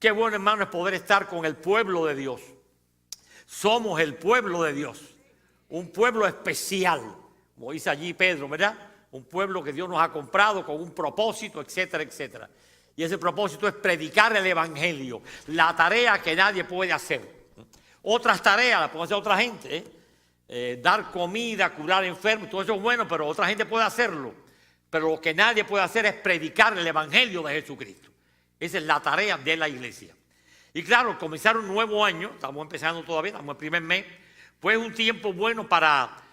Qué bueno, hermano, es poder estar con el pueblo de Dios. Somos el pueblo de Dios, un pueblo especial, como dice allí Pedro, ¿verdad? Un pueblo que Dios nos ha comprado con un propósito, etcétera, etcétera. Y ese propósito es predicar el evangelio, la tarea que nadie puede hacer. Otras tareas las puede hacer otra gente, dar comida, curar enfermos, todo eso es bueno, pero otra gente puede hacerlo. Pero lo que nadie puede hacer es predicar el evangelio de Jesucristo. Esa es la tarea de la iglesia. Y claro, comenzar un nuevo año, estamos empezando todavía, estamos en el primer mes, pues es un tiempo bueno para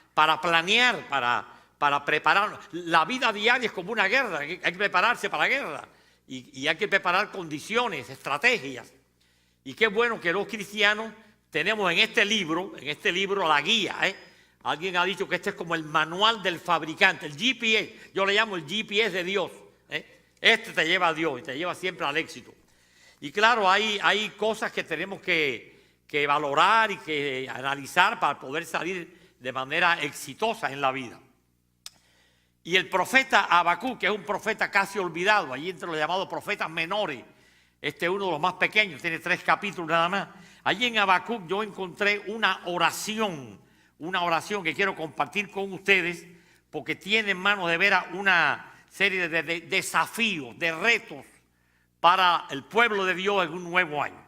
planear, para prepararnos. La vida diaria es como una guerra, hay que prepararse para la guerra. Y hay que preparar condiciones, estrategias. Y qué bueno que los cristianos tenemos en este libro la guía. Alguien ha dicho que este es como el manual del fabricante, el GPS. Yo le llamo el GPS de Dios. Este te lleva a Dios y te lleva siempre al éxito. Y claro, hay cosas que tenemos que valorar y que analizar para poder salir de manera exitosa en la vida. Y el profeta Habacuc, que es un profeta casi olvidado, allí entre los llamados profetas menores, este es uno de los más pequeños, tiene 3 capítulos nada más. Allí en Habacuc yo encontré una oración que quiero compartir con ustedes, porque tiene en manos de veras una serie de desafíos, de retos para el pueblo de Dios en un nuevo año.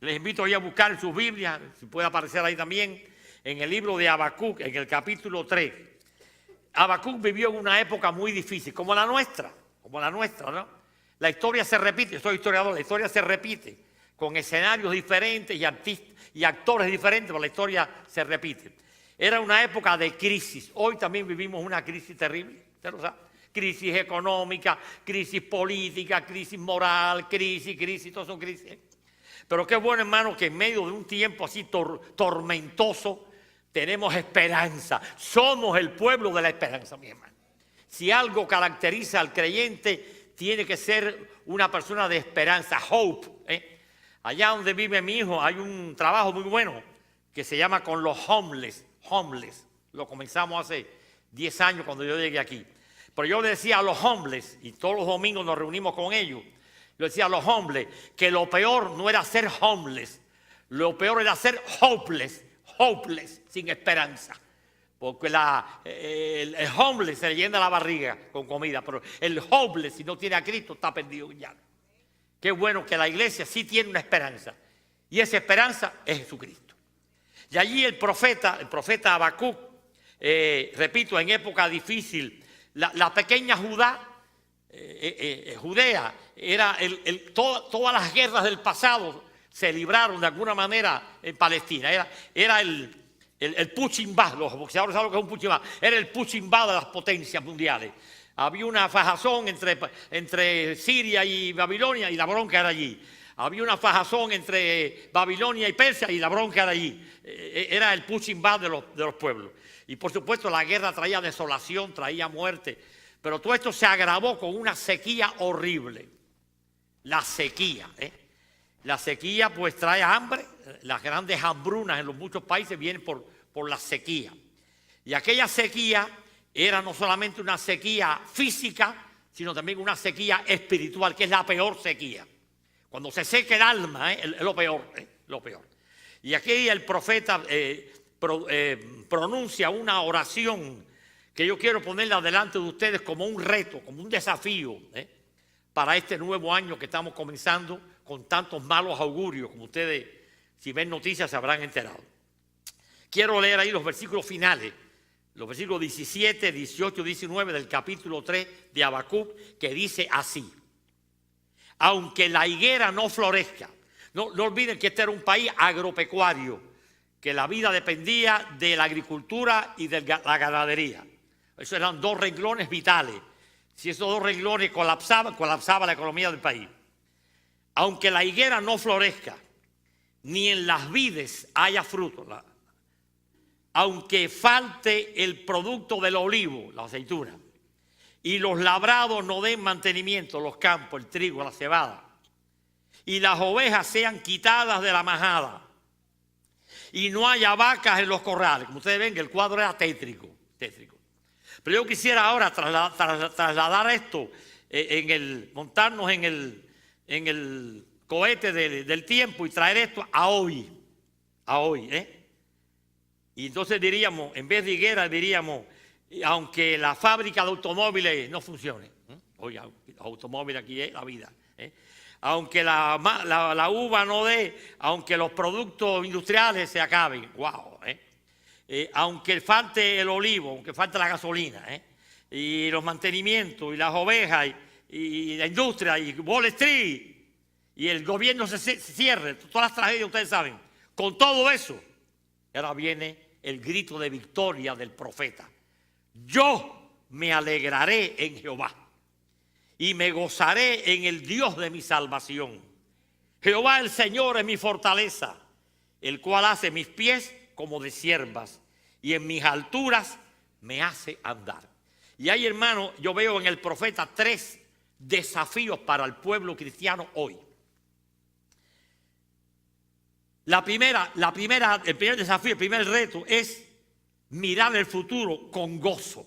Les invito hoy a buscar en sus Biblias, si puede aparecer ahí también, en el libro de Habacuc, en el capítulo 3. Habacuc vivió en una época muy difícil, como la nuestra, ¿no? La historia se repite, yo soy historiador, la historia se repite, con escenarios diferentes y actores diferentes, pero la historia se repite. Era una época de crisis, hoy también vivimos una crisis terrible, ¿usted lo sabe? Crisis económica, crisis política, crisis moral, crisis, todas son crisis. Pero qué bueno, hermano, que en medio de un tiempo así tormentoso, tenemos esperanza. Somos el pueblo de la esperanza, mi hermano. Si algo caracteriza al creyente, tiene que ser una persona de esperanza, hope. Allá donde vive mi hijo hay un trabajo muy bueno que se llama con los homeless. Lo comenzamos hace 10 años cuando yo llegué aquí. Pero yo le decía a los homeless, y todos los domingos nos reunimos con ellos, le decía a los homeless que lo peor no era ser homeless, lo peor era ser hopeless, sin esperanza. Porque el homeless se le llena la barriga con comida, pero el hopeless, si no tiene a Cristo, está perdido ya. Qué bueno que la iglesia sí tiene una esperanza, y esa esperanza es Jesucristo. Y allí el profeta Habacuc, repito, en época difícil, la pequeña Judea, era todas las guerras del pasado se libraron de alguna manera en Palestina. Era el punching bag, los boxeadores saben lo que es un punching bag, era el punching bag de las potencias mundiales. Había una fajazón entre Siria y Babilonia y la bronca era allí. Había una fajazón entre Babilonia y Persia y la bronca era allí. Era el punching bag de los pueblos. Y por supuesto la guerra traía desolación, traía muerte. Pero todo esto se agravó con una sequía horrible. La sequía. La sequía pues trae hambre. Las grandes hambrunas en muchos países vienen por la sequía. Y aquella sequía era no solamente una sequía física, sino también una sequía espiritual, que es la peor sequía. Cuando se seca el alma, es lo peor. Y aquí el profeta pronuncia una oración que yo quiero ponerla delante de ustedes como un reto, como un desafío para este nuevo año que estamos comenzando con tantos malos augurios, como ustedes, si ven noticias, se habrán enterado. Quiero leer ahí los versículos finales, los versículos 17, 18, 19 del capítulo 3 de Habacuc, que dice así: aunque la higuera no florezca, no olviden que este era un país agropecuario, que la vida dependía de la agricultura y de la ganadería. Esos eran 2 renglones vitales. Si esos 2 renglones colapsaba la economía del país. Aunque la higuera no florezca, ni en las vides haya fruto, aunque falte el producto del olivo, la aceituna, y los labrados no den mantenimiento, los campos, el trigo, la cebada, y las ovejas sean quitadas de la majada, y no haya vacas en los corrales. Como ustedes ven, el cuadro era tétrico. Pero yo quisiera ahora trasladar esto, montarnos en el cohete del tiempo y traer esto a hoy. A hoy, Y entonces diríamos, en vez de higuera, diríamos, aunque la fábrica de automóviles no funcione. Oiga, los automóviles aquí es la vida. Aunque la uva no dé, aunque los productos industriales se acaben. ¡Wow! Aunque falte el olivo, aunque falte la gasolina, y los mantenimientos, y las ovejas, y la industria, y Wall Street, y el gobierno se cierre, todas las tragedias ustedes saben. Con todo eso, ahora viene el grito de victoria del profeta. Yo me alegraré en Jehová y me gozaré en el Dios de mi salvación. Jehová el Señor es mi fortaleza, el cual hace mis pies como de siervas y en mis alturas me hace andar. Y ahí, hermano, yo veo en el profeta 3 desafíos para el pueblo cristiano hoy. El primer desafío, el primer reto es mirar el futuro con gozo.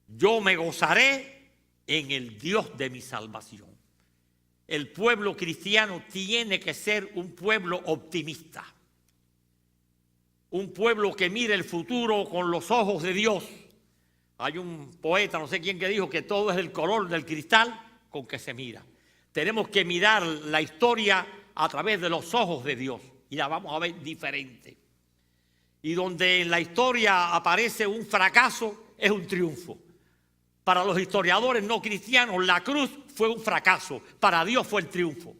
Yo me gozaré en el Dios de mi salvación. El pueblo cristiano tiene que ser un pueblo optimista. Un pueblo que mire el futuro con los ojos de Dios. Hay un poeta, no sé quién, que dijo que todo es el color del cristal con que se mira. Tenemos que mirar la historia a través de los ojos de Dios y la vamos a ver diferente. Y donde en la historia aparece un fracaso, es un triunfo. Para los historiadores no cristianos, la cruz fue un fracaso. Para Dios fue el triunfo.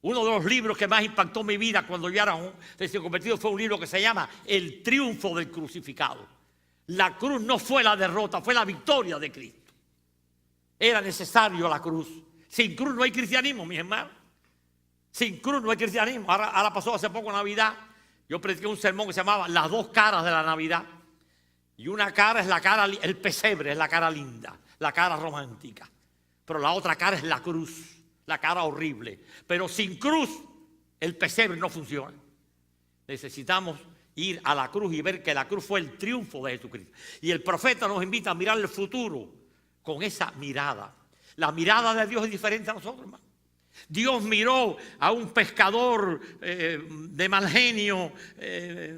Uno de los libros que más impactó mi vida cuando yo era recién convertido fue un libro que se llama El triunfo del crucificado. La cruz no fue la derrota, fue la victoria de Cristo. Era necesario la cruz. Sin cruz no hay cristianismo, mis hermanos. Sin cruz no hay cristianismo. Ahora pasó hace poco Navidad. Yo prediqué un sermón que se llamaba Las dos caras de la Navidad. Y una cara es la cara, el pesebre es la cara linda, la cara romántica. Pero la otra cara es la cruz, la cara horrible. Pero sin cruz, el pesebre no funciona. Necesitamos ir a la cruz y ver que la cruz fue el triunfo de Jesucristo. Y el profeta nos invita a mirar el futuro con esa mirada. La mirada de Dios es diferente a nosotros, hermano. Dios miró a un pescador de mal genio,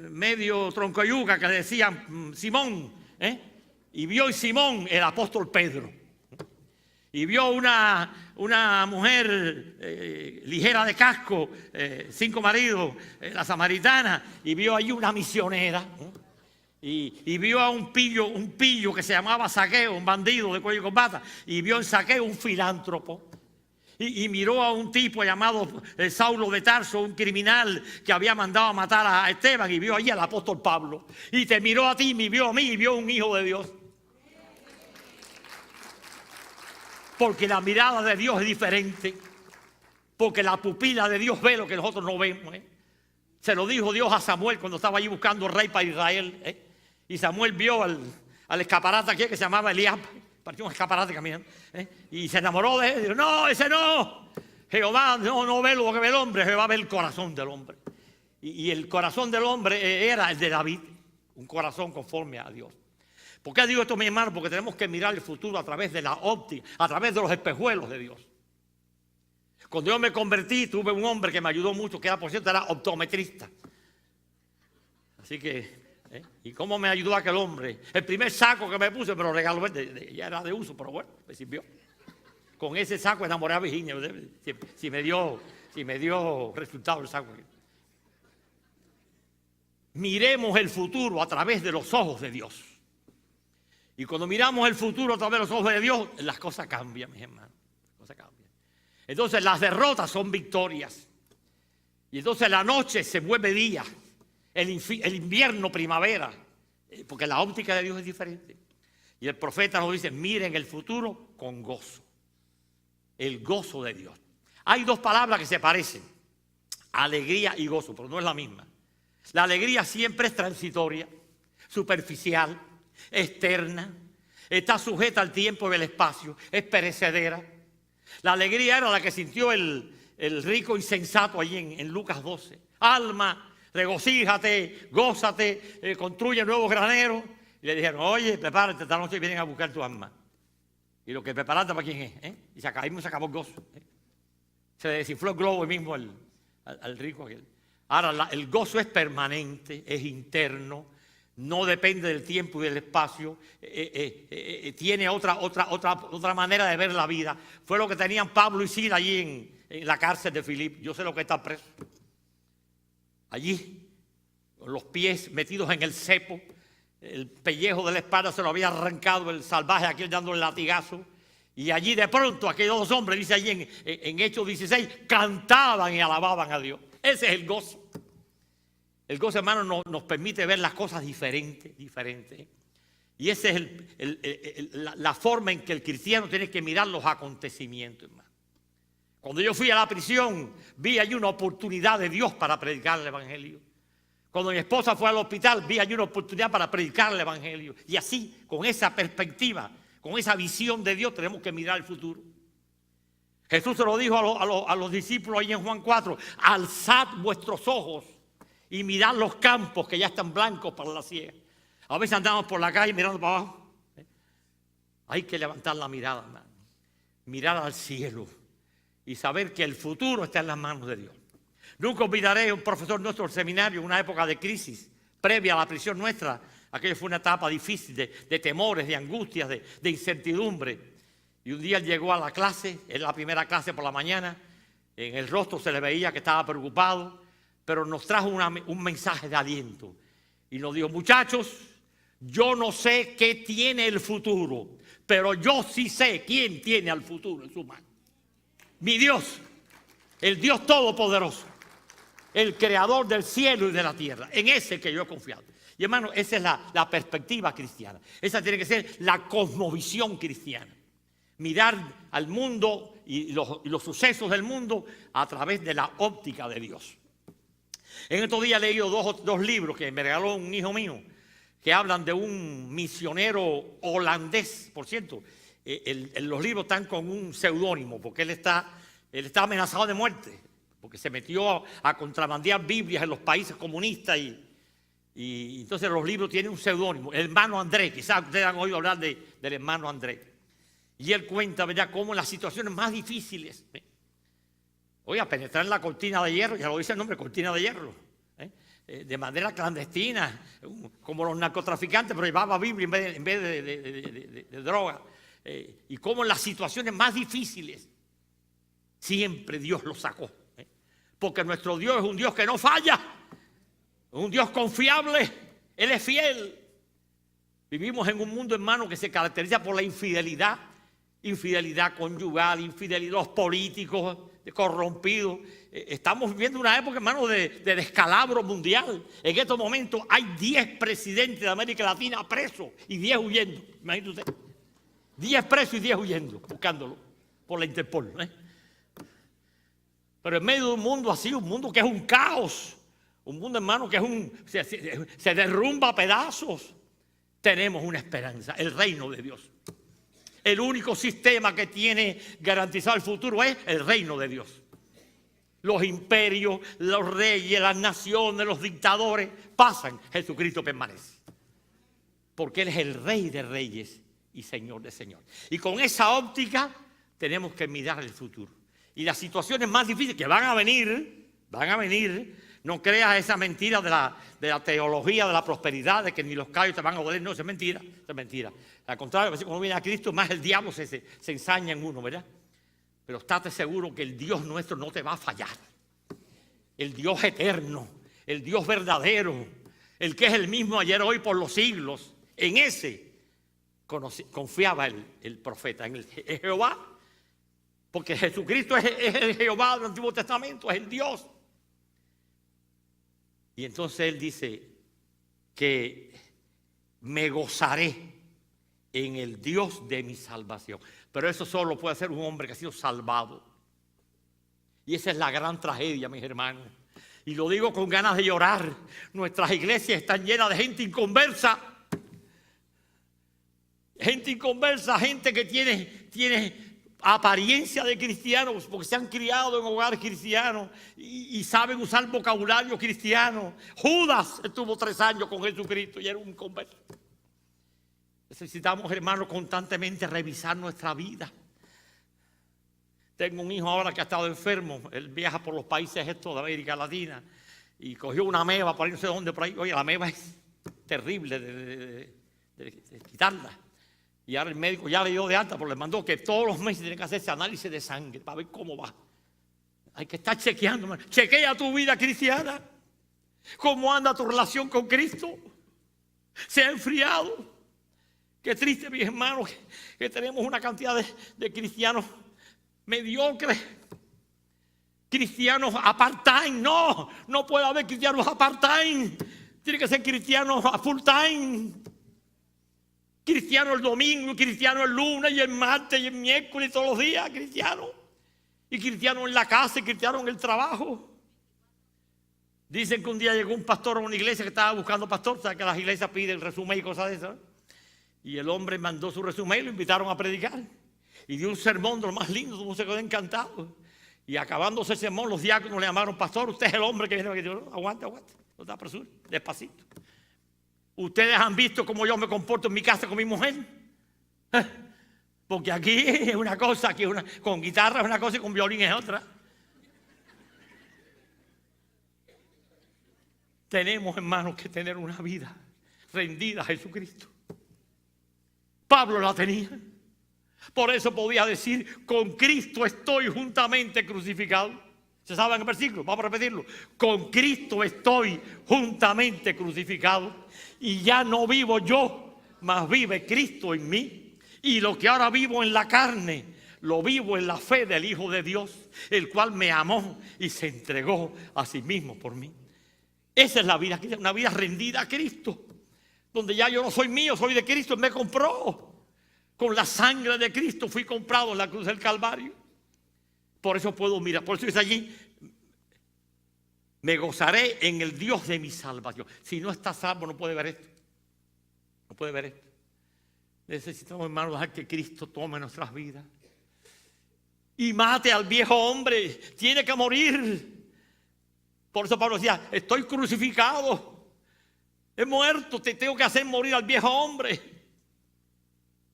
medio troncoyuca, que le decían Simón, y vio en Simón el apóstol Pedro. Y vio una mujer ligera de casco, 5 maridos, la samaritana, y vio allí una misionera. Y vio a un pillo que se llamaba Zaqueo, un bandido de cuello y corbata, y vio en Zaqueo un filántropo. Y miró a un tipo llamado Saulo de Tarso, un criminal que había mandado a matar a Esteban, y vio allí al apóstol Pablo. Y te miró a ti, me vio a mí, y vio un hijo de Dios. Porque la mirada de Dios es diferente. Porque la pupila de Dios ve lo que nosotros no vemos. Se lo dijo Dios a Samuel cuando estaba allí buscando rey para Israel. Y Samuel vio al escaparate aquí que se llamaba Eliab. Partió un escaparate caminando. Y se enamoró de él. Dijo, no, ese no. Jehová no ve lo que ve el hombre. Jehová ve el corazón del hombre. Y el corazón del hombre era el de David. Un corazón conforme a Dios. ¿Por qué digo esto, mi hermano? Porque tenemos que mirar el futuro a través de la óptica, a través de los espejuelos de Dios. Cuando yo me convertí, tuve un hombre que me ayudó mucho, que era, por cierto, era optometrista. Así que, ¿y cómo me ayudó aquel hombre? El primer saco que me puse me lo regaló, ya era de uso, pero bueno, me sirvió. Con ese saco enamoré a Virginia, si me dio resultado el saco. Miremos el futuro a través de los ojos de Dios. Y cuando miramos el futuro a través de los ojos de Dios, las cosas cambian, mis hermanos. Las cosas cambian. Entonces las derrotas son victorias. Y entonces la noche se vuelve día. El invierno, primavera. Porque la óptica de Dios es diferente. Y el profeta nos dice, miren el futuro con gozo. El gozo de Dios. Hay dos palabras que se parecen. Alegría y gozo, pero no es la misma. La alegría siempre es transitoria, superficial, externa, está sujeta al tiempo y al espacio, es perecedera. La alegría era la que sintió el rico insensato allí en Lucas 12. Alma, regocíjate, gózate, construye nuevos graneros. Y le dijeron, oye, prepárate, esta noche vienen a buscar tu alma. Y lo que preparaste para quién es, Y se acabó el gozo. Se le desinfló el globo mismo al rico aquel. Ahora, el gozo es permanente, es interno, no depende del tiempo y del espacio, tiene otra manera de ver la vida. Fue lo que tenían Pablo y Silas allí en la cárcel de Filipo. Yo sé lo que está preso. Allí, con los pies metidos en el cepo, el pellejo de la espada se lo había arrancado el salvaje, aquel dándole el latigazo. Y allí de pronto aquellos dos hombres, dice allí en Hechos 16, cantaban y alababan a Dios. Ese es el gozo. El gozo, hermano, nos permite ver las cosas diferentes. Y esa es la forma en que el cristiano tiene que mirar los acontecimientos, hermano. Cuando yo fui a la prisión, vi allí una oportunidad de Dios para predicar el evangelio. Cuando mi esposa fue al hospital, vi allí una oportunidad para predicar el evangelio. Y así, con esa perspectiva, con esa visión de Dios, tenemos que mirar el futuro. Jesús se lo dijo a los discípulos ahí en Juan 4, alzad vuestros ojos y mirad los campos que ya están blancos para la siega. A veces andamos por la calle mirando para abajo. Hay que levantar la mirada, hermano. Mirar al cielo y saber que el futuro está en las manos de Dios. Nunca olvidaré a un profesor nuestro del seminario en una época de crisis, previa a la prisión nuestra. Aquello fue una etapa difícil de temores, de angustias, de incertidumbre. Y un día él llegó a la clase, en la primera clase por la mañana, en el rostro se le veía que estaba preocupado, pero nos trajo un mensaje de aliento. Y nos dijo, muchachos, yo no sé qué tiene el futuro, pero yo sí sé quién tiene al futuro en su mano. Mi Dios, el Dios Todopoderoso, el Creador del cielo y de la tierra, en ese que yo he confiado. Y hermano, esa es la perspectiva cristiana. Esa tiene que ser la cosmovisión cristiana. Mirar al mundo y los sucesos del mundo a través de la óptica de Dios. En estos días he leído dos libros que me regaló un hijo mío, que hablan de un misionero holandés. Por cierto, los libros están con un seudónimo, porque él está amenazado de muerte, porque se metió a contrabandear Biblias en los países comunistas y entonces los libros tienen un seudónimo, el hermano André. Quizás ustedes han oído hablar del hermano André. Y él cuenta, ¿verdad?, cómo en las situaciones más difíciles, oiga, penetrar en la cortina de hierro, ya lo dice el nombre, cortina de hierro, de manera clandestina, como los narcotraficantes, pero llevaba Biblia en vez de droga. Y cómo en las situaciones más difíciles siempre Dios lo sacó. Porque nuestro Dios es un Dios que no falla, es un Dios confiable, Él es fiel. Vivimos en un mundo, hermano, que se caracteriza por la infidelidad conyugal, infidelidad, los políticos corrompidos. Estamos viviendo una época, hermano, de descalabro mundial. En estos momentos hay 10 presidentes de América Latina presos y 10 huyendo. Imagínate usted. 10 presos y 10 huyendo, buscándolo por la Interpol. Pero en medio de un mundo así, un mundo que es un caos, un mundo, hermano, que se derrumba a pedazos, tenemos una esperanza, el reino de Dios. El único sistema que tiene garantizado el futuro es el reino de Dios. Los imperios, los reyes, las naciones, los dictadores pasan, Jesucristo permanece. Porque Él es el Rey de reyes y Señor de señores. Y con esa óptica tenemos que mirar el futuro. Y las situaciones más difíciles que van a venir, no creas esa mentira de la teología de la prosperidad, de que ni los callos te van a doler. No, eso es mentira, Al contrario, a veces cuando viene a Cristo, más el diablo se ensaña en uno, ¿verdad? Pero estate seguro que el Dios nuestro no te va a fallar. El Dios eterno, el Dios verdadero, el que es el mismo ayer, hoy, por los siglos. En ese confiaba el profeta, en el Jehová. Porque Jesucristo es el Jehová del Antiguo Testamento, es el Dios. Y entonces Él dice que me gozaré en el Dios de mi salvación. Pero eso solo puede hacer un hombre que ha sido salvado. Y esa es la gran tragedia, mis hermanos. Y lo digo con ganas de llorar. Nuestras iglesias están llenas de gente inconversa. Gente inconversa, gente que tiene apariencia de cristianos porque se han criado en hogares cristianos y saben usar vocabulario cristiano. Judas estuvo 3 años con Jesucristo y era un converso. Necesitamos, hermanos, constantemente revisar nuestra vida. Tengo un hijo ahora que ha estado enfermo. Él viaja por los países estos de América Latina y cogió una ameba por ahí, no sé dónde, por ahí. Oye, la ameba es terrible de quitarla. Y ahora el médico ya le dio de alta, pero le mandó que todos los meses tiene que hacerse análisis de sangre para ver cómo va. Hay que estar chequeando. Chequea tu vida cristiana. ¿Cómo anda tu relación con Cristo? ¿Se ha enfriado? Qué triste, mis hermanos, que tenemos una cantidad de cristianos mediocres. Cristianos part-time. No puede haber cristianos part-time. Tiene que ser cristianos a full-time. Cristiano el domingo, cristiano el lunes y el martes y el miércoles, todos los días, cristiano. Y cristiano en la casa y cristiano en el trabajo. Dicen que un día llegó un pastor a una iglesia que estaba buscando pastor. O sea, que las iglesias piden resumen y cosas de esas. Y el hombre mandó su resumen y lo invitaron a predicar. Y dio un sermón de lo más lindo, todo el mundo se quedó encantado. Y acabándose el sermón, los diáconos le llamaron: pastor, usted es el hombre que viene. No, aguante, no te apresures, despacito. Ustedes han visto cómo yo me comporto en mi casa con mi mujer. Porque aquí es una cosa, aquí con guitarra es una cosa y con violín es otra. Tenemos, hermanos, que tener una vida rendida a Jesucristo. Pablo la tenía. Por eso podía decir: con Cristo estoy juntamente crucificado. ¿Se saben el versículo? Vamos a repetirlo. Con Cristo estoy juntamente crucificado. Y ya no vivo yo, mas vive Cristo en mí. Y lo que ahora vivo en la carne, lo vivo en la fe del Hijo de Dios, el cual me amó y se entregó a sí mismo por mí. Esa es la vida, una vida rendida a Cristo, donde ya yo no soy mío, soy de Cristo. Él me compró con la sangre de Cristo, fui comprado en la cruz del Calvario. Por eso puedo mirar, por eso dice allí: me gozaré en el Dios de mi salvación. Si no está salvo, no puede ver esto. No puede ver esto. Necesitamos, hermanos, dejar que Cristo tome nuestras vidas y mate al viejo hombre. Tiene que morir. Por eso Pablo decía: estoy crucificado, he muerto, te tengo que hacer morir al viejo hombre.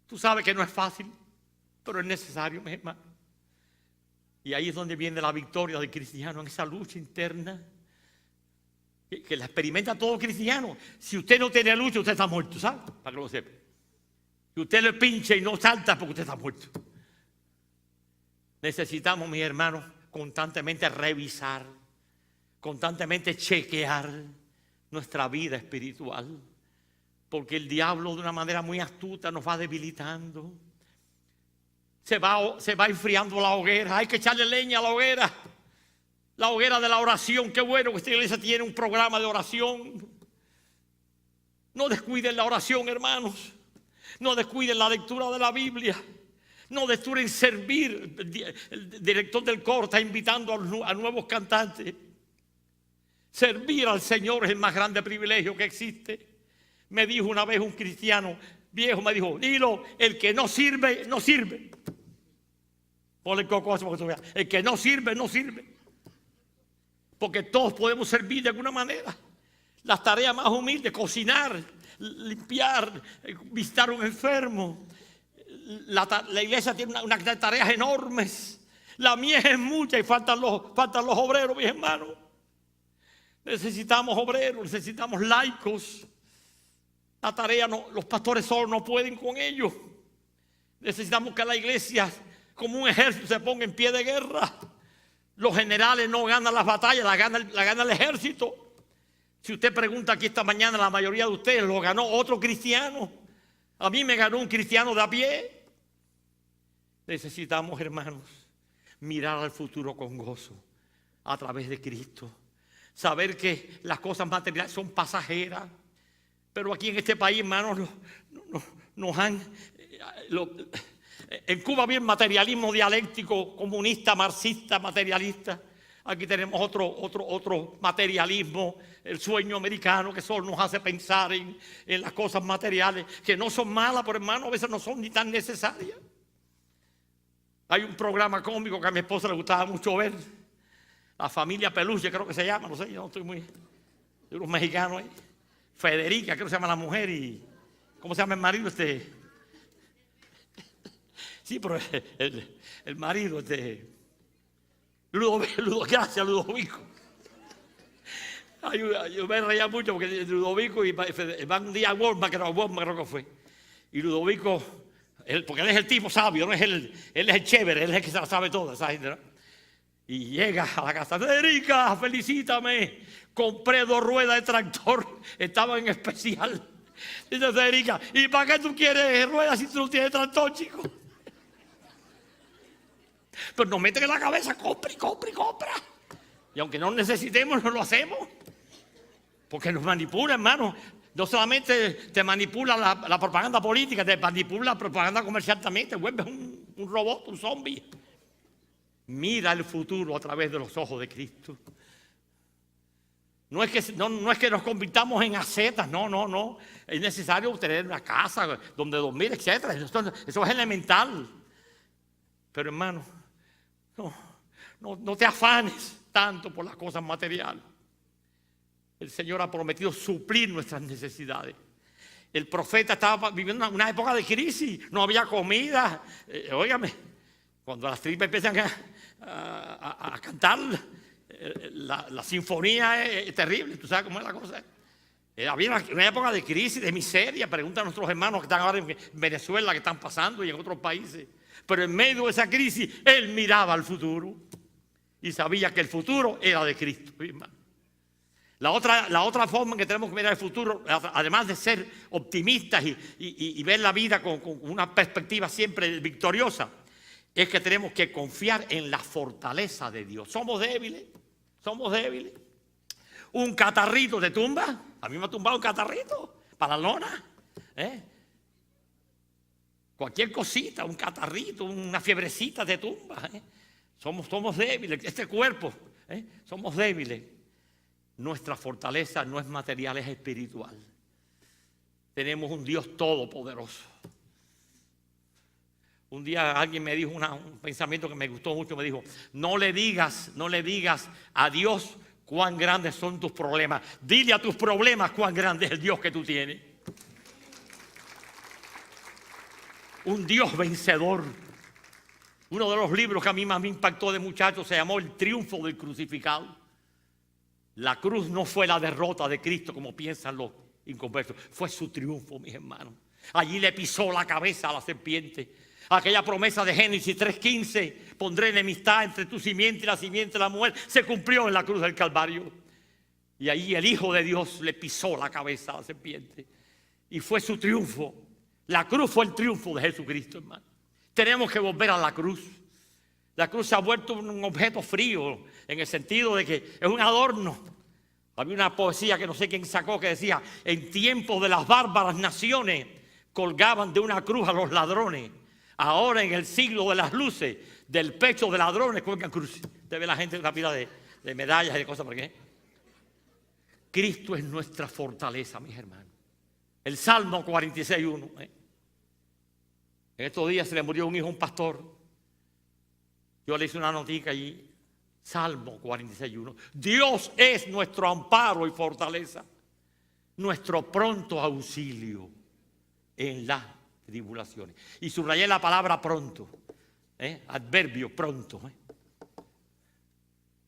Tú sabes que no es fácil, pero es necesario, mis hermanos. Y ahí es donde viene la victoria del cristiano, en esa lucha interna que la experimenta todo cristiano. Si usted no tiene lucha, usted está muerto, ¿sabe? Para que lo sepa. Si usted le pincha y no salta, porque usted está muerto. Necesitamos, mis hermanos, constantemente revisar, constantemente chequear nuestra vida espiritual, porque el diablo, de una manera muy astuta, nos va debilitando. Se va enfriando la hoguera. Hay que echarle leña a la hoguera. La hoguera de la oración. Qué bueno que esta iglesia tiene un programa de oración. No descuiden la oración, hermanos. No descuiden la lectura de la Biblia. No descuiden servir. El director del coro está invitando a nuevos cantantes. Servir al Señor es el más grande privilegio que existe. Me dijo una vez un cristiano viejo, me dijo: Nilo, el que no sirve, no sirve. Ponle el coco porque tú veas. El que no sirve, no sirve. Porque todos podemos servir de alguna manera. Las tareas más humildes: cocinar, limpiar, visitar a un enfermo. La iglesia tiene una de tareas enormes. La mies es mucha y faltan los obreros, mis hermanos. Necesitamos obreros, necesitamos laicos. La tarea los pastores solos no pueden con ellos. Necesitamos que la iglesia, como un ejército, se ponga en pie de guerra. Los generales no ganan las batallas, la gana el ejército. Si usted pregunta aquí esta mañana, la mayoría de ustedes lo ganó otro cristiano. A mí me ganó un cristiano de a pie. Necesitamos, hermanos, mirar al futuro con gozo a través de Cristo. Saber que las cosas materiales son pasajeras. Pero aquí en este país, hermanos, nos han... En Cuba había materialismo dialéctico, comunista, marxista, materialista. Aquí tenemos otro materialismo, el sueño americano, que solo nos hace pensar en las cosas materiales, que no son malas, pero hermanos, a veces no son ni tan necesarias. Hay un programa cómico que a mi esposa le gustaba mucho ver, La Familia Peluche, creo que se llama, no sé, yo no estoy muy... de unos mexicanos ahí. Federica, creo que se llama la mujer, y... ¿cómo se llama el marido? Sí, pero el marido, Gracias, Ludovico. Yo me reía mucho porque Ludovico van un día a Walmart, creo que fue. Y Ludovico, porque él es el tipo sabio, no es él es el chévere, él es el que se la sabe toda, esa gente, ¿no? Y llega a la casa, Federica, felicítame, compré 2 ruedas de tractor, estaban en especial. Dice Federica, ¿y para qué tú quieres ruedas si tú no tienes tractor, chico? Pero nos meten en la cabeza, compra y compra y compra. Y aunque no necesitemos, no lo hacemos. Porque nos manipula, hermano. No solamente te manipula la propaganda política, te manipula la propaganda comercial también. Te vuelves un robot, un zombie. Mira el futuro a través de los ojos de Cristo. No es que nos convirtamos en ascetas, no. Es necesario tener una casa donde dormir, etc. Eso es elemental. Pero hermano, no te afanes tanto por las cosas materiales. El Señor ha prometido suplir nuestras necesidades. El profeta estaba viviendo una época de crisis, no había comida. Óigame, cuando las tribus empiezan a cantar, la sinfonía es terrible. ¿Tú sabes cómo es la cosa? Había una época de crisis, de miseria. Pregunta a nuestros hermanos que están ahora en Venezuela, que están pasando, y en otros países. Pero en medio de esa crisis, él miraba al futuro y sabía que el futuro era de Cristo. La otra forma en que tenemos que mirar el futuro, además de ser optimistas y ver la vida con una perspectiva siempre victoriosa, es que tenemos que confiar en la fortaleza de Dios. Somos débiles. Un catarrito te tumba. A mí me ha tumbado un catarrito para la lona. Cualquier cosita, un catarrito, una fiebrecita te tumba. Somos débiles, este cuerpo, somos débiles. Nuestra fortaleza no es material, es espiritual. Tenemos un Dios todopoderoso. Un día alguien me dijo un pensamiento que me gustó mucho, me dijo, no le digas a Dios cuán grandes son tus problemas. Dile a tus problemas cuán grande es el Dios que tú tienes. Un Dios vencedor. Uno de los libros que a mí más me impactó de muchacho se llamó El triunfo del crucificado. La cruz no fue la derrota de Cristo como piensan los inconversos, fue su triunfo, mis hermanos. Allí le pisó la cabeza a la serpiente. Aquella promesa de Génesis 3:15, pondré enemistad entre tu simiente y la simiente de la mujer, se cumplió en la cruz del Calvario. Y ahí el Hijo de Dios le pisó la cabeza a la serpiente. Y fue su triunfo. La cruz fue el triunfo de Jesucristo, hermano. Tenemos que volver a la cruz. La cruz se ha vuelto un objeto frío, en el sentido de que es un adorno. Había una poesía que no sé quién sacó que decía, en tiempos de las bárbaras naciones colgaban de una cruz a los ladrones. Ahora en el siglo de las luces, del pecho de ladrones cuelgan cruces. Usted ve la gente en una pila de medallas y de cosas, ¿por qué? Cristo es nuestra fortaleza, mis hermanos. El Salmo 46:1. En estos días se le murió un hijo a un pastor. Yo le hice una notica allí, Salmo 46:1. Dios es nuestro amparo y fortaleza, nuestro pronto auxilio en las tribulaciones. Y subrayé la palabra pronto, adverbio pronto.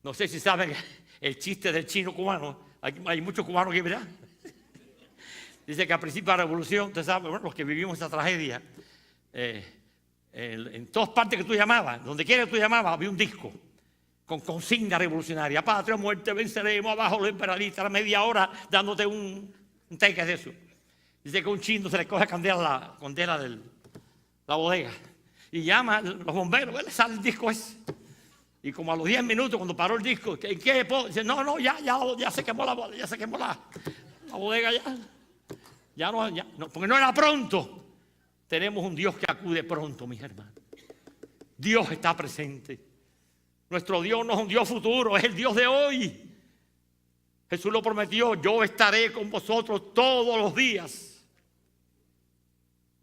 No sé si saben el chiste del chino cubano. Hay muchos cubanos aquí, ¿verdad? Dice que al principio de la revolución, usted sabe, bueno, los que vivimos esa tragedia, en todas partes que tú llamabas, donde quiera que tú llamabas, había un disco con consigna revolucionaria. Patria o muerte, venceremos, abajo los imperialistas. A la media hora dándote un teque de eso. Dice que un chino se le coge la candela de la bodega y llama a los bomberos, le sale el disco ese. Y como a los 10 minutos, cuando paró el disco, ¿en qué? Dice, no, ya se quemó la bodega ya no, porque no era pronto. Tenemos un Dios que acude pronto, mis hermanos. Dios está presente. Nuestro Dios no es un Dios futuro, es el Dios de hoy. Jesús lo prometió, yo estaré con vosotros todos los días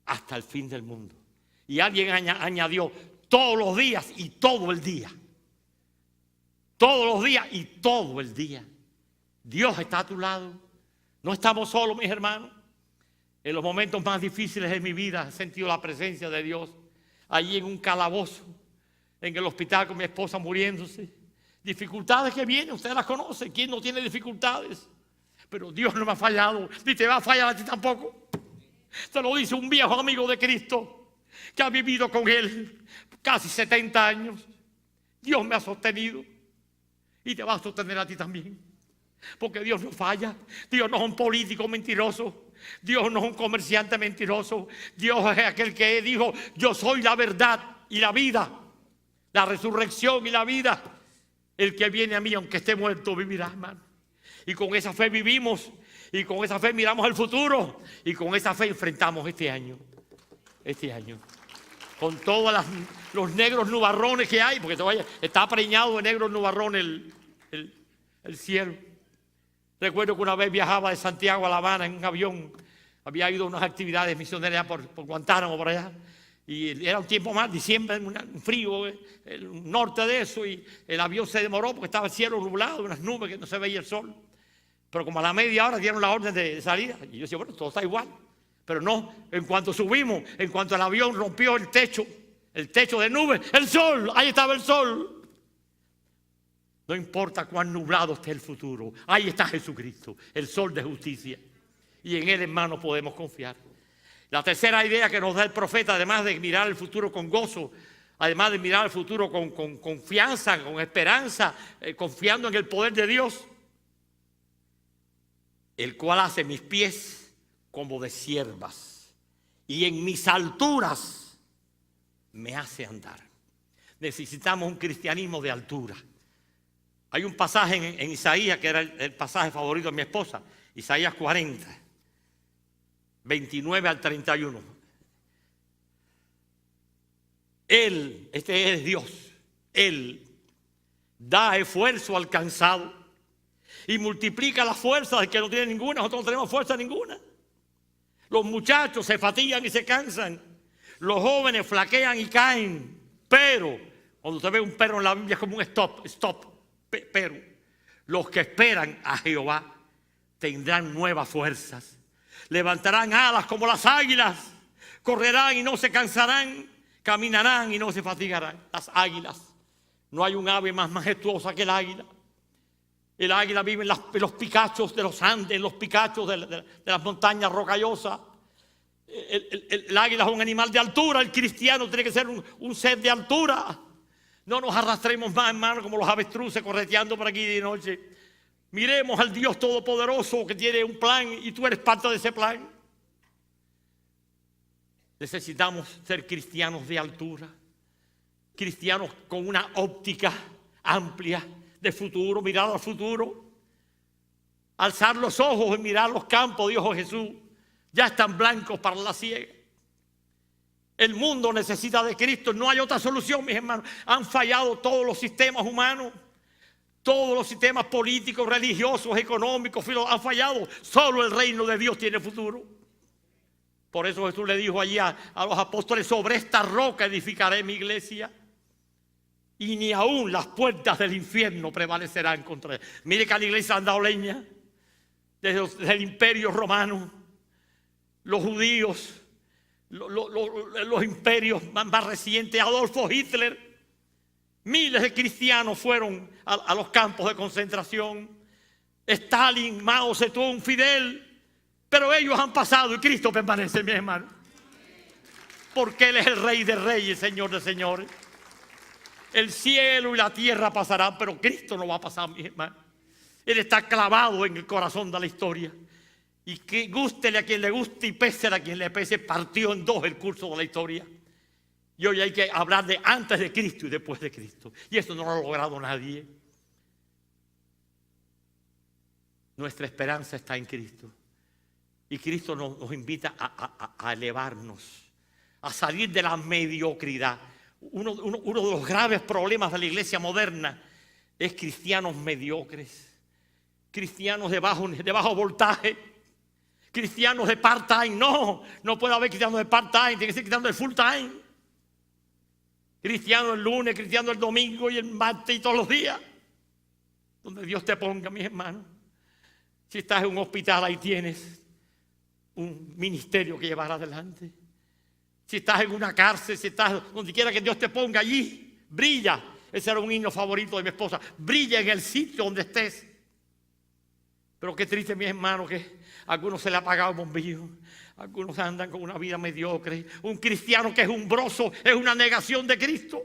hasta el fin del mundo. Y alguien añadió, todos los días y todo el día. Todos los días y todo el día. Dios está a tu lado. No estamos solos, mis hermanos. En los momentos más difíciles de mi vida he sentido la presencia de Dios. Allí en un calabozo, en el hospital con mi esposa muriéndose. Dificultades que vienen, usted las conoce. ¿Quién no tiene dificultades? Pero Dios no me ha fallado, ni te va a fallar a ti tampoco. Te lo dice un viejo amigo de Cristo que ha vivido con Él casi 70 años. Dios me ha sostenido y te va a sostener a ti también. Porque Dios no falla. Dios no es un político mentiroso. Dios no es un comerciante mentiroso. Dios es aquel que dijo: yo soy la verdad y la vida, la resurrección y la vida. El que viene a mí, aunque esté muerto, vivirá, hermano. Y con esa fe vivimos, y con esa fe miramos al futuro, y con esa fe enfrentamos este año. Con todos los negros nubarrones que hay, porque está preñado de negros nubarrones el cielo. Recuerdo que una vez viajaba de Santiago a La Habana en un avión. Había ido a unas actividades misioneras por Guantánamo, por allá. Y era un tiempo más, diciembre, un frío, el norte de eso. Y el avión se demoró porque estaba el cielo nublado, unas nubes que no se veía el sol. Pero como a la media hora dieron la orden de salida. Y yo decía, bueno, todo está igual. Pero no, en cuanto subimos, en cuanto el avión rompió el techo de nubes, el sol, ahí estaba el sol. No importa cuán nublado esté el futuro, ahí está Jesucristo, el sol de justicia. Y en Él, hermano, podemos confiar. La tercera idea que nos da el profeta, además de mirar el futuro con gozo, además de mirar el futuro con confianza, con esperanza, confiando en el poder de Dios, el cual hace mis pies como de siervas y en mis alturas me hace andar. Necesitamos un cristianismo de altura. Hay un pasaje en Isaías que era el pasaje favorito de mi esposa, Isaías 40, 29 al 31. Él, este es Dios, Él da esfuerzo al cansado y multiplica la fuerza del que no tiene ninguna. Nosotros no tenemos fuerza ninguna. Los muchachos se fatigan y se cansan. Los jóvenes flaquean y caen. Pero cuando usted ve un perro en la Biblia es como un stop. Pero los que esperan a Jehová tendrán nuevas fuerzas. Levantarán alas como las águilas. Correrán y no se cansarán. Caminarán y no se fatigarán. Las águilas. No hay un ave más majestuosa que el águila. El águila vive en los picachos de los Andes, en los picachos de las montañas rocallosas. El águila es un animal de altura. El cristiano tiene que ser un ser de altura. No nos arrastremos más, hermano, como los avestruces correteando por aquí de noche. Miremos al Dios Todopoderoso que tiene un plan y tú eres parte de ese plan. Necesitamos ser cristianos de altura. Cristianos con una óptica amplia de futuro, mirar al futuro. Alzar los ojos y mirar los campos, dijo Jesús. Ya están blancos para la siega. El mundo necesita de Cristo. No hay otra solución, mis hermanos. Han fallado todos los sistemas humanos. Todos los sistemas políticos, religiosos, económicos, han fallado. Solo el reino de Dios tiene futuro. Por eso Jesús le dijo allí a los apóstoles: sobre esta roca edificaré mi iglesia. Y ni aún las puertas del infierno prevalecerán contra él. Mire que a la iglesia han dado leña. Desde el imperio romano, los judíos, los imperios más recientes, Adolfo Hitler, miles de cristianos fueron a los campos de concentración. Stalin, Mao Zedong, Fidel, pero ellos han pasado y Cristo permanece, mi hermano. Porque Él es el Rey de Reyes, Señor de Señores. El cielo y la tierra pasarán, pero Cristo no va a pasar, mi hermano. Él está clavado en el corazón de la historia. Y que gústele a quien le guste y pésele a quien le pese, partió en dos el curso de la historia. Y hoy hay que hablar de antes de Cristo y después de Cristo. Y eso no lo ha logrado nadie. Nuestra esperanza está en Cristo. Y Cristo nos invita a elevarnos, a salir de la mediocridad. Uno de los graves problemas de la iglesia moderna es cristianos mediocres, cristianos de bajo voltaje. Cristianos de part-time, no puede haber cristianos de part-time, tiene que ser cristianos de full-time. Cristiano el lunes, cristiano el domingo y el martes y todos los días. Donde Dios te ponga, mis hermanos. Si estás en un hospital, ahí tienes un ministerio que llevar adelante. Si estás en una cárcel, si estás donde quiera que Dios te ponga, allí brilla Ese era un himno favorito de mi esposa. Brilla en el sitio donde estés. Pero qué triste, mis hermanos, que a algunos se le ha apagado el bombillo. Algunos andan con una vida mediocre. Un cristiano que es umbroso es una negación de Cristo.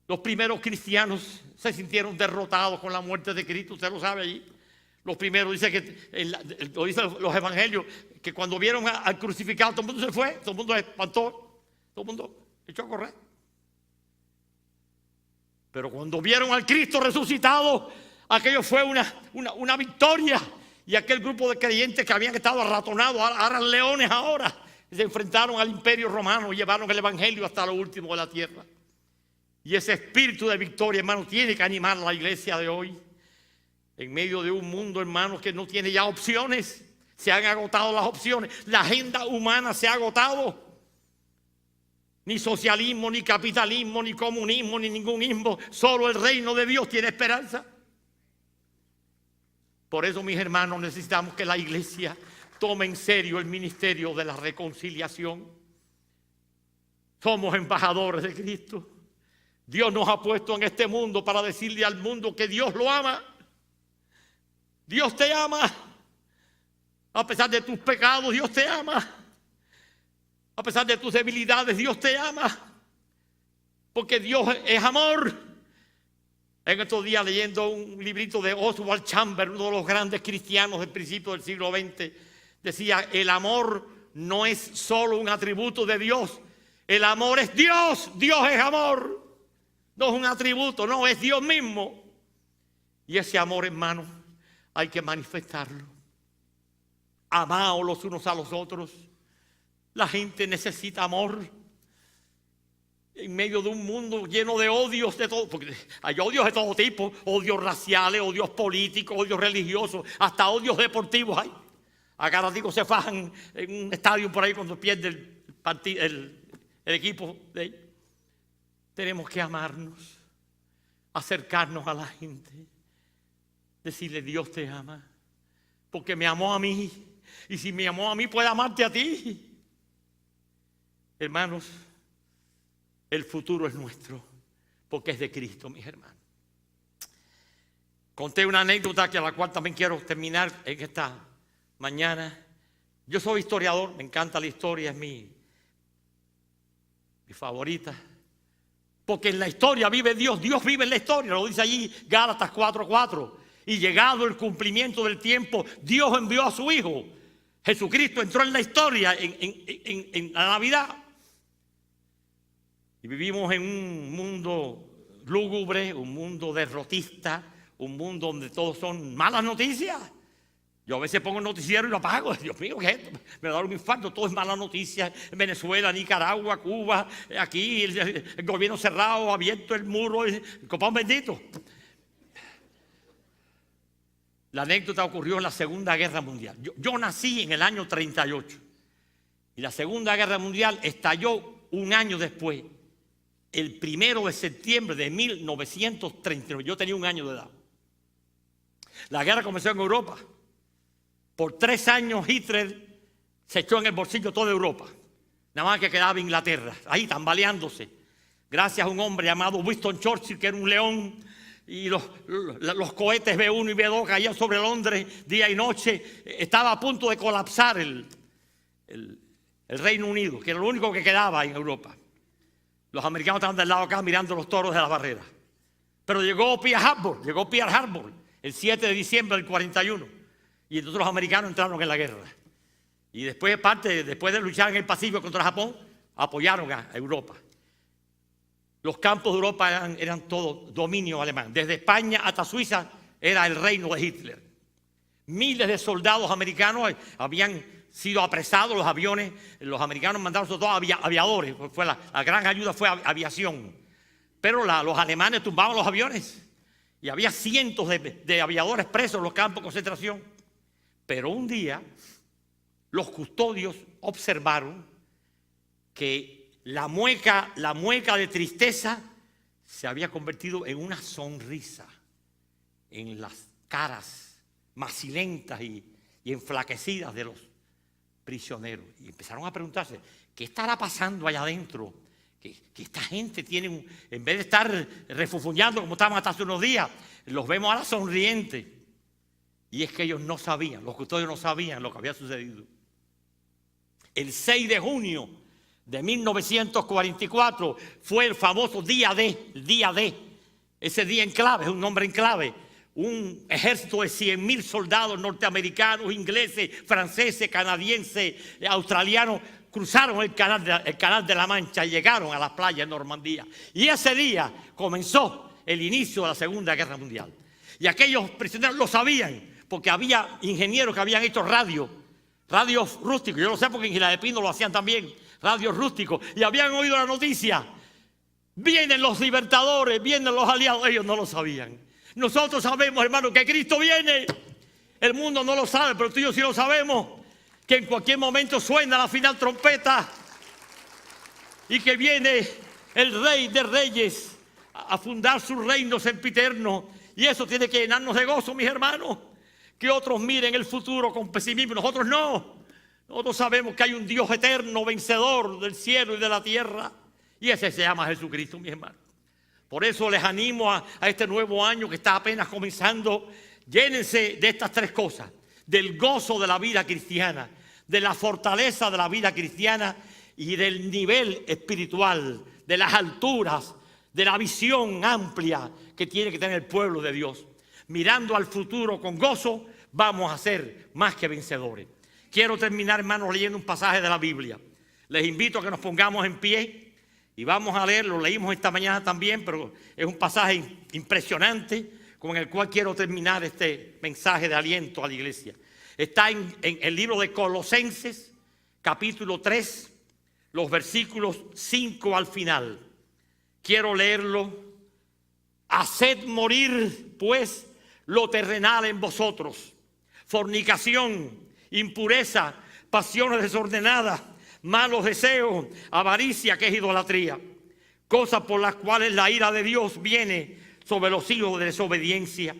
Los primeros cristianos se sintieron derrotados con la muerte de Cristo. Usted lo sabe allí. Los primeros, dice que lo dicen los evangelios, que cuando vieron al crucificado, todo el mundo se fue, todo el mundo se espantó, todo el mundo echó a correr. Pero cuando vieron al Cristo resucitado, aquello fue una victoria. Y aquel grupo de creyentes que habían estado arratonados, ahora eran leones ahora, se enfrentaron al imperio romano y llevaron el evangelio hasta lo último de la tierra. Y ese espíritu de victoria, hermano, tiene que animar a la iglesia de hoy. En medio de un mundo, hermanos, que no tiene ya opciones. Se han agotado las opciones. La agenda humana se ha agotado. Ni socialismo, ni capitalismo, ni comunismo, ni ningún ismo. Solo el reino de Dios tiene esperanza. Por eso, mis hermanos, necesitamos que la iglesia tome en serio el ministerio de la reconciliación. Somos embajadores de Cristo. Dios nos ha puesto en este mundo para decirle al mundo que Dios lo ama. Dios te ama. A pesar de tus pecados, Dios te ama. A pesar de tus debilidades, Dios te ama. Porque Dios es amor. En estos días, leyendo un librito de Oswald Chambers, uno de los grandes cristianos del principio del siglo XX, decía: el amor no es solo un atributo de Dios. El amor es Dios. Dios es amor. No es un atributo, no, es Dios mismo. Y ese amor, hermano, hay que manifestarlo. Amaos los unos a los otros. La gente necesita amor. En medio de un mundo lleno de odios de todo, porque hay odios de todo tipo, odios raciales, odios políticos, odios religiosos, hasta odios deportivos hay. Acá ratico se fajan en un estadio por ahí cuando pierde el equipo de ellos. Tenemos que amarnos, acercarnos a la gente, decirle: Dios te ama, porque me amó a mí, y si me amó a mí puede amarte a ti. Hermanos, el futuro es nuestro, porque es de Cristo, mis hermanos. Conté una anécdota que a la cual también quiero terminar en esta mañana. Yo soy historiador, me encanta la historia, es mi favorita. Porque en la historia vive Dios, Dios vive en la historia, lo dice allí Gálatas 4:4. Y llegado el cumplimiento del tiempo, Dios envió a su Hijo. Jesucristo entró en la historia en la Navidad. Y vivimos en un mundo lúgubre, un mundo derrotista, un mundo donde todos son malas noticias. Yo a veces pongo el noticiero y lo apago. Dios mío, ¿qué es esto? Me da un infarto. Todo es mala noticia. En Venezuela, Nicaragua, Cuba, aquí el gobierno cerrado, abierto el muro, el copón bendito. La anécdota ocurrió en la Segunda Guerra Mundial. Yo nací en el año 38. Y la Segunda Guerra Mundial estalló un año después. El 1 de septiembre de 1939. Yo tenía un año de edad. La guerra comenzó en Europa. Por 3 años Hitler se echó en el bolsillo toda Europa. Nada más que quedaba Inglaterra, ahí tambaleándose. Gracias a un hombre llamado Winston Churchill, que era un león, y los cohetes B-1 y B-2 caían sobre Londres día y noche. Estaba a punto de colapsar el Reino Unido, que era lo único que quedaba en Europa. Los americanos estaban del lado acá mirando los toros de la barrera. Pero llegó Pearl Harbor, el 7 de diciembre del 41. Y entonces los americanos entraron en la guerra. Y después de luchar en el Pacífico contra Japón, apoyaron a Europa. Los campos de Europa eran todo dominio alemán. Desde España hasta Suiza era el reino de Hitler. Miles de soldados americanos habían sido apresados, los aviones. Los americanos mandaron sobre todo aviadores. La gran ayuda fue aviación. Pero los alemanes tumbaban los aviones. Y había cientos de aviadores presos en los campos de concentración. Pero un día los custodios observaron que la mueca de tristeza se había convertido en una sonrisa en las caras macilentas y enflaquecidas de los prisioneros. Y empezaron a preguntarse: ¿qué estará pasando allá adentro que esta gente tiene, en vez de estar refunfuñando como estaban hasta hace unos días, los vemos ahora sonrientes. Y es que ellos no sabían, los custodios no sabían lo que había sucedido. El 6 de junio de 1944 fue el famoso día D, el día D. Ese día en clave, es un nombre en clave. Un ejército de 100,000 soldados norteamericanos, ingleses, franceses, canadienses, australianos, cruzaron el canal de la Mancha y llegaron a las playas de Normandía. Y ese día comenzó el inicio de la Segunda Guerra Mundial. Y aquellos prisioneros lo sabían, porque había ingenieros que habían hecho radios rústicos. Yo lo sé porque en Isla de Pino lo hacían también, radios rústicos. Y habían oído la noticia. Vienen los libertadores, vienen los aliados. Ellos no lo sabían. Nosotros sabemos, hermano, que Cristo viene. El mundo no lo sabe, pero tú y yo sí lo sabemos. Que en cualquier momento suena la final trompeta. Y que viene el Rey de Reyes a fundar su reino sempiterno. Y eso tiene que llenarnos de gozo, mis hermanos. Que otros miren el futuro con pesimismo, nosotros no. Nosotros sabemos que hay un Dios eterno, vencedor del cielo y de la tierra. Y ese se llama Jesucristo, mis hermanos. Por eso les animo a este nuevo año que está apenas comenzando. Llénense de estas tres cosas. Del gozo de la vida cristiana, de la fortaleza de la vida cristiana y del nivel espiritual, de las alturas, de la visión amplia que tiene que tener el pueblo de Dios. Mirando al futuro con gozo, vamos a ser más que vencedores. Quiero terminar, hermanos, leyendo un pasaje de la Biblia. Les invito a que nos pongamos en pie y vamos a leerlo. Lo leímos esta mañana también, pero es un pasaje impresionante con el cual quiero terminar este mensaje de aliento a la iglesia. Está en el libro de Colosenses, capítulo 3, los versículos 5 al final. Quiero leerlo. Haced morir, pues, lo terrenal en vosotros: fornicación, impureza, pasiones desordenadas, malos deseos, avaricia, que es idolatría, cosas por las cuales la ira de Dios viene sobre los hijos de desobediencia,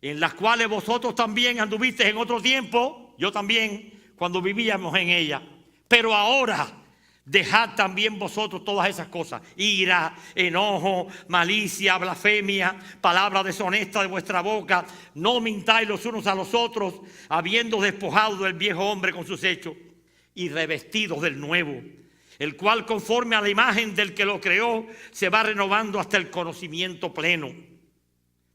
en las cuales vosotros también anduvisteis en otro tiempo, yo también, cuando vivíamos en ella. Pero ahora dejad también vosotros todas esas cosas: ira, enojo, malicia, blasfemia, palabra deshonesta de vuestra boca. No mintáis los unos a los otros, habiendo despojado del viejo hombre con sus hechos y revestidos del nuevo, el cual, conforme a la imagen del que lo creó, se va renovando hasta el conocimiento pleno,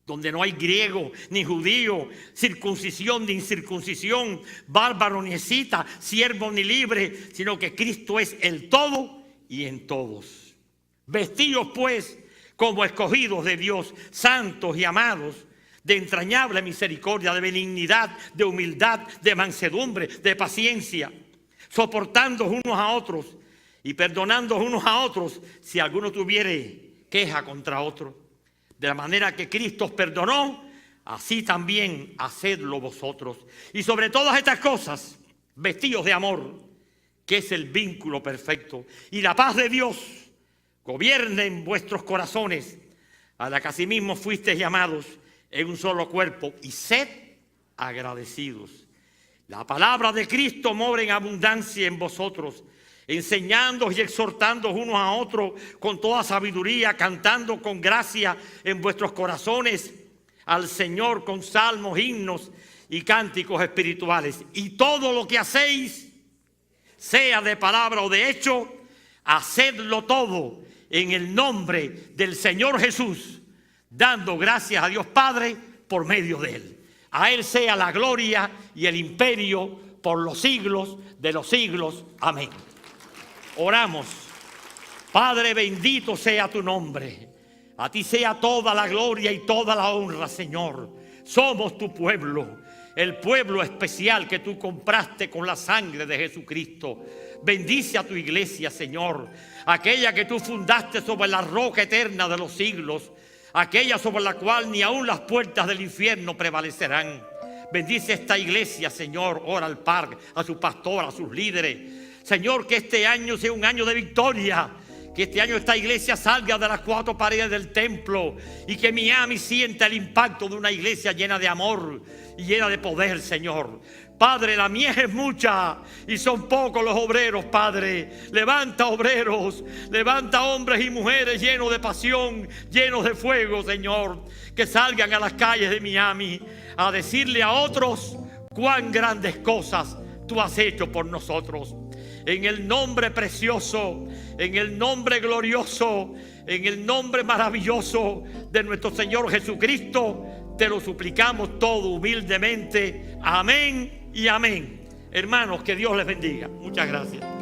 donde no hay griego ni judío, circuncisión ni incircuncisión, bárbaro ni escita, siervo ni libre, sino que Cristo es el todo y en todos. Vestidos pues como escogidos de Dios, santos y amados, de entrañable misericordia, de benignidad, de humildad, de mansedumbre, de paciencia, soportando unos a otros y perdonando unos a otros si alguno tuviere queja contra otro. De la manera que Cristo os perdonó, así también hacedlo vosotros. Y sobre todas estas cosas, vestidos de amor, que es el vínculo perfecto. Y la paz de Dios gobierne en vuestros corazones, a la que asimismo fuisteis llamados en un solo cuerpo, y sed agradecidos. La palabra de Cristo mora en abundancia en vosotros, enseñándoos y exhortándoos unos a otros con toda sabiduría, cantando con gracia en vuestros corazones al Señor con salmos, himnos y cánticos espirituales. Y todo lo que hacéis, sea de palabra o de hecho, hacedlo todo en el nombre del Señor Jesús, dando gracias a Dios Padre por medio de Él. A Él sea la gloria y el imperio por los siglos de los siglos. Amén. Oramos. Padre, bendito sea tu nombre. A ti sea toda la gloria y toda la honra, Señor. Somos tu pueblo, el pueblo especial que tú compraste con la sangre de Jesucristo. Bendice a tu iglesia, Señor, aquella que tú fundaste sobre la roca eterna de los siglos, aquella sobre la cual ni aun las puertas del infierno prevalecerán. Bendice esta iglesia, Señor. Ora al Padre, a su pastor, a sus líderes. Señor, que este año sea un año de victoria, Que este año esta iglesia salga de las 4 paredes del templo y que Miami sienta el impacto de una iglesia llena de amor y llena de poder, Señor. Padre, la mies es mucha y son pocos los obreros, Padre. Levanta obreros, levanta hombres y mujeres llenos de pasión, llenos de fuego, Señor. Que salgan a las calles de Miami a decirle a otros cuán grandes cosas tú has hecho por nosotros. En el nombre precioso, en el nombre glorioso, en el nombre maravilloso de nuestro Señor Jesucristo, te lo suplicamos todo humildemente. Amén y amén. Hermanos, que Dios les bendiga. Muchas gracias.